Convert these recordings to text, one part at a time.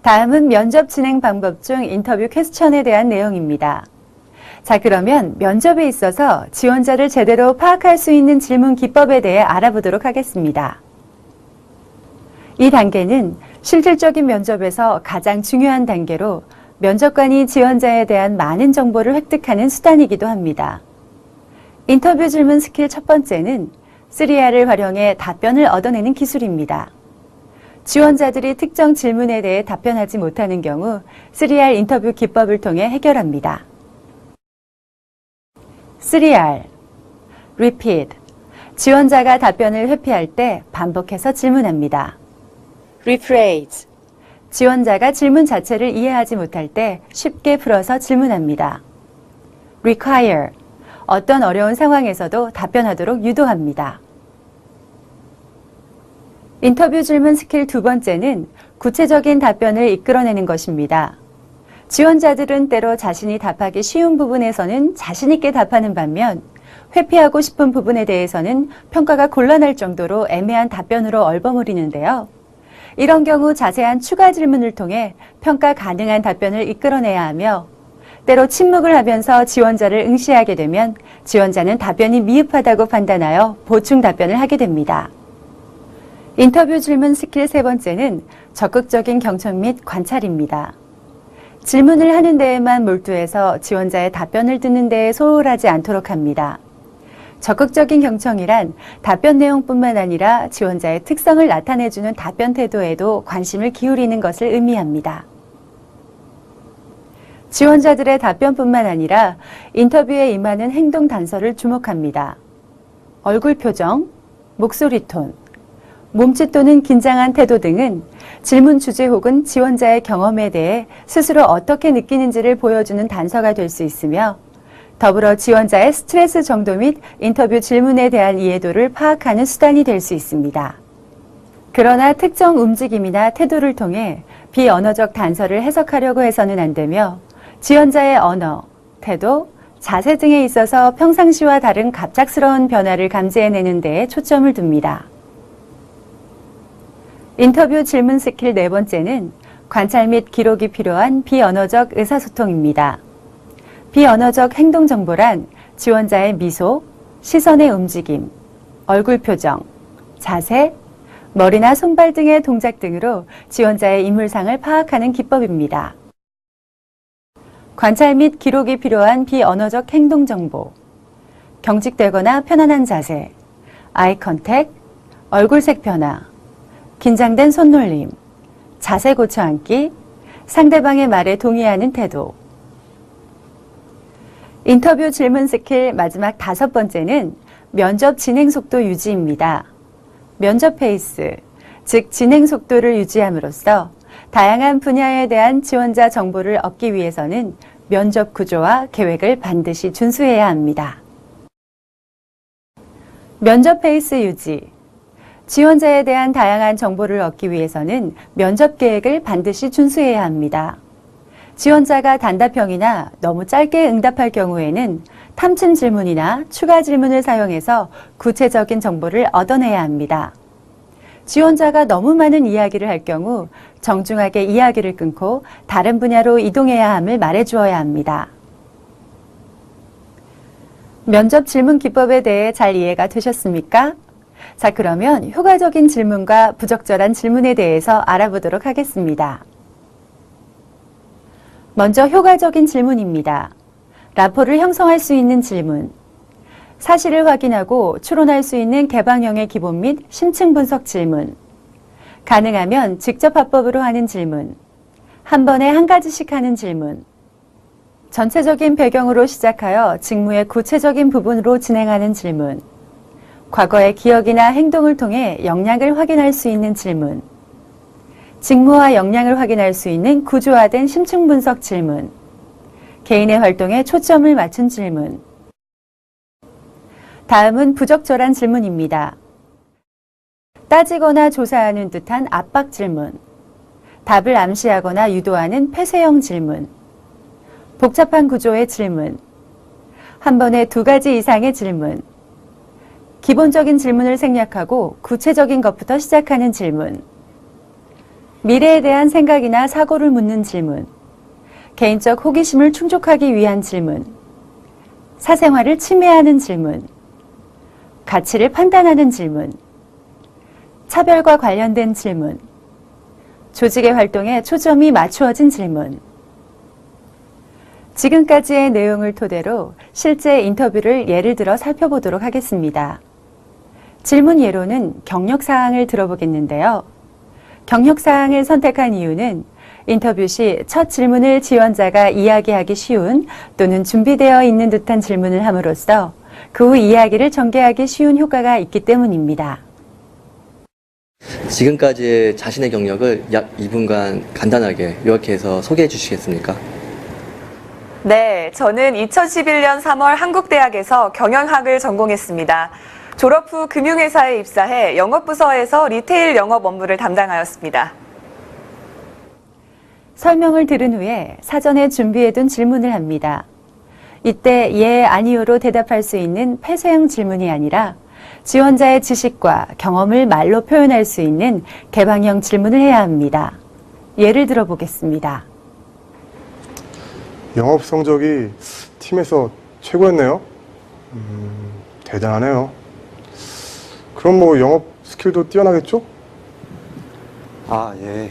다음은 면접 진행 방법 중 인터뷰 퀘스천에 대한 내용입니다. 자, 그러면 면접에 있어서 지원자를 제대로 파악할 수 있는 질문 기법에 대해 알아보도록 하겠습니다. 이 단계는 실질적인 면접에서 가장 중요한 단계로 면접관이 지원자에 대한 많은 정보를 획득하는 수단이기도 합니다. 인터뷰 질문 스킬 첫 번째는 3R을 활용해 답변을 얻어내는 기술입니다. 지원자들이 특정 질문에 대해 답변하지 못하는 경우 3R 인터뷰 기법을 통해 해결합니다. 3R, Repeat, 지원자가 답변을 회피할 때 반복해서 질문합니다. Rephrase, 지원자가 질문 자체를 이해하지 못할 때 쉽게 풀어서 질문합니다. Require, 어떤 어려운 상황에서도 답변하도록 유도합니다. 인터뷰 질문 스킬 두 번째는 구체적인 답변을 이끌어내는 것입니다. 지원자들은 때로 자신이 답하기 쉬운 부분에서는 자신 있게 답하는 반면 회피하고 싶은 부분에 대해서는 평가가 곤란할 정도로 애매한 답변으로 얼버무리는데요. 이런 경우 자세한 추가 질문을 통해 평가 가능한 답변을 이끌어내야 하며 때로 침묵을 하면서 지원자를 응시하게 되면 지원자는 답변이 미흡하다고 판단하여 보충 답변을 하게 됩니다. 인터뷰 질문 스킬 세 번째는 적극적인 경청 및 관찰입니다. 질문을 하는 데에만 몰두해서 지원자의 답변을 듣는 데에 소홀하지 않도록 합니다. 적극적인 경청이란 답변 내용뿐만 아니라 지원자의 특성을 나타내주는 답변 태도에도 관심을 기울이는 것을 의미합니다. 지원자들의 답변뿐만 아니라 인터뷰에 임하는 행동 단서를 주목합니다. 얼굴 표정, 목소리 톤, 몸짓 또는 긴장한 태도 등은 질문 주제 혹은 지원자의 경험에 대해 스스로 어떻게 느끼는지를 보여주는 단서가 될 수 있으며 더불어 지원자의 스트레스 정도 및 인터뷰 질문에 대한 이해도를 파악하는 수단이 될 수 있습니다. 그러나 특정 움직임이나 태도를 통해 비언어적 단서를 해석하려고 해서는 안 되며 지원자의 언어, 태도, 자세 등에 있어서 평상시와 다른 갑작스러운 변화를 감지해내는 데에 초점을 둡니다. 인터뷰 질문 스킬 네 번째는 관찰 및 기록이 필요한 비언어적 의사소통입니다. 비언어적 행동 정보란 지원자의 미소, 시선의 움직임, 얼굴 표정, 자세, 머리나 손발 등의 동작 등으로 지원자의 인물상을 파악하는 기법입니다. 관찰 및 기록이 필요한 비언어적 행동 정보, 경직되거나 편안한 자세, 아이 컨택, 얼굴색 변화, 긴장된 손놀림, 자세 고쳐 앉기, 상대방의 말에 동의하는 태도. 인터뷰 질문 스킬 마지막 다섯 번째는 면접 진행 속도 유지입니다. 면접 페이스, 즉 진행 속도를 유지함으로써 다양한 분야에 대한 지원자 정보를 얻기 위해서는 면접 구조와 계획을 반드시 준수해야 합니다. 면접 페이스 유지. 지원자에 대한 다양한 정보를 얻기 위해서는 면접 계획을 반드시 준수해야 합니다. 지원자가 단답형이나 너무 짧게 응답할 경우에는 탐침 질문이나 추가 질문을 사용해서 구체적인 정보를 얻어내야 합니다. 지원자가 너무 많은 이야기를 할 경우 정중하게 이야기를 끊고 다른 분야로 이동해야 함을 말해주어야 합니다. 면접 질문 기법에 대해 잘 이해가 되셨습니까? 자, 그러면 효과적인 질문과 부적절한 질문에 대해서 알아보도록 하겠습니다. 먼저 효과적인 질문입니다. 라포를 형성할 수 있는 질문. 사실을 확인하고 추론할 수 있는 개방형의 기본 및 심층 분석 질문. 가능하면 직접 화법으로 하는 질문. 한 번에 한 가지씩 하는 질문. 전체적인 배경으로 시작하여 직무의 구체적인 부분으로 진행하는 질문. 과거의 기억이나 행동을 통해 역량을 확인할 수 있는 질문. 직무와 역량을 확인할 수 있는 구조화된 심층 분석 질문. 개인의 활동에 초점을 맞춘 질문. 다음은 부적절한 질문입니다. 따지거나 조사하는 듯한 압박 질문. 답을 암시하거나 유도하는 폐쇄형 질문. 복잡한 구조의 질문. 한 번에 두 가지 이상의 질문. 기본적인 질문을 생략하고 구체적인 것부터 시작하는 질문. 미래에 대한 생각이나 사고를 묻는 질문, 개인적 호기심을 충족하기 위한 질문, 사생활을 침해하는 질문, 가치를 판단하는 질문, 차별과 관련된 질문, 조직의 활동에 초점이 맞추어진 질문. 지금까지의 내용을 토대로 실제 인터뷰를 예를 들어 살펴보도록 하겠습니다. 질문 예로는 경력사항을 들어보겠는데요. 경력사항을 선택한 이유는 인터뷰 시 첫 질문을 지원자가 이야기하기 쉬운 또는 준비되어 있는 듯한 질문을 함으로써 그 후 이야기를 전개하기 쉬운 효과가 있기 때문입니다. 지금까지의 자신의 경력을 약 2분간 간단하게 요약해서 소개해 주시겠습니까? 네, 저는 2011년 3월 한국대학에서 경영학을 전공했습니다. 졸업 후 금융회사에 입사해 영업부서에서 리테일 영업 업무를 담당하였습니다. 설명을 들은 후에 사전에 준비해둔 질문을 합니다. 이때 예, 아니요로 대답할 수 있는 폐쇄형 질문이 아니라 지원자의 지식과 경험을 말로 표현할 수 있는 개방형 질문을 해야 합니다. 예를 들어보겠습니다. 영업 성적이 팀에서 최고였네요. 대단하네요. 그럼 뭐 영업 스킬도 뛰어나겠죠? 아, 예.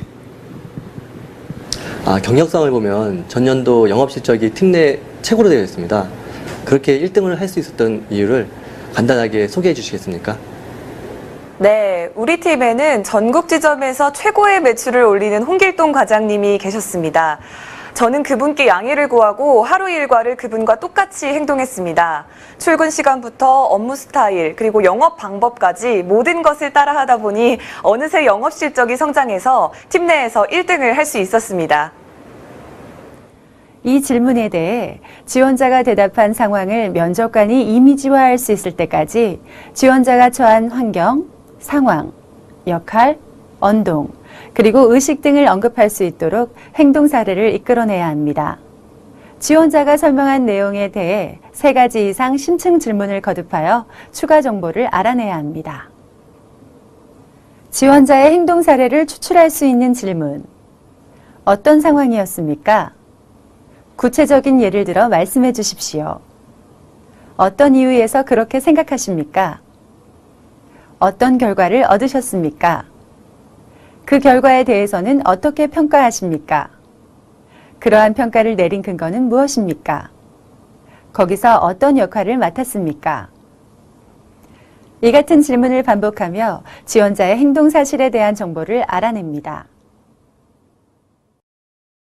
경력상을 보면 전년도 영업 실적이 팀 내 최고로 되어 있습니다. 그렇게 1등을 할 수 있었던 이유를 간단하게 소개해 주시겠습니까? 네, 우리 팀에는 전국 지점에서 최고의 매출을 올리는 홍길동 과장님이 계셨습니다. 저는 그분께 양해를 구하고 하루 일과를 그분과 똑같이 행동했습니다. 출근 시간부터 업무 스타일, 그리고 영업 방법까지 모든 것을 따라하다 보니 어느새 영업 실적이 성장해서 팀 내에서 1등을 할 수 있었습니다. 이 질문에 대해 지원자가 대답한 상황을 면접관이 이미지화할 수 있을 때까지 지원자가 처한 환경, 상황, 역할, 언동, 그리고 의식 등을 언급할 수 있도록 행동 사례를 이끌어내야 합니다. 지원자가 설명한 내용에 대해 3가지 이상 심층 질문을 거듭하여 추가 정보를 알아내야 합니다. 지원자의 행동 사례를 추출할 수 있는 질문. 어떤 상황이었습니까? 구체적인 예를 들어 말씀해 주십시오. 어떤 이유에서 그렇게 생각하십니까? 어떤 결과를 얻으셨습니까? 그 결과에 대해서는 어떻게 평가하십니까? 그러한 평가를 내린 근거는 무엇입니까? 거기서 어떤 역할을 맡았습니까? 이 같은 질문을 반복하며 지원자의 행동 사실에 대한 정보를 알아냅니다.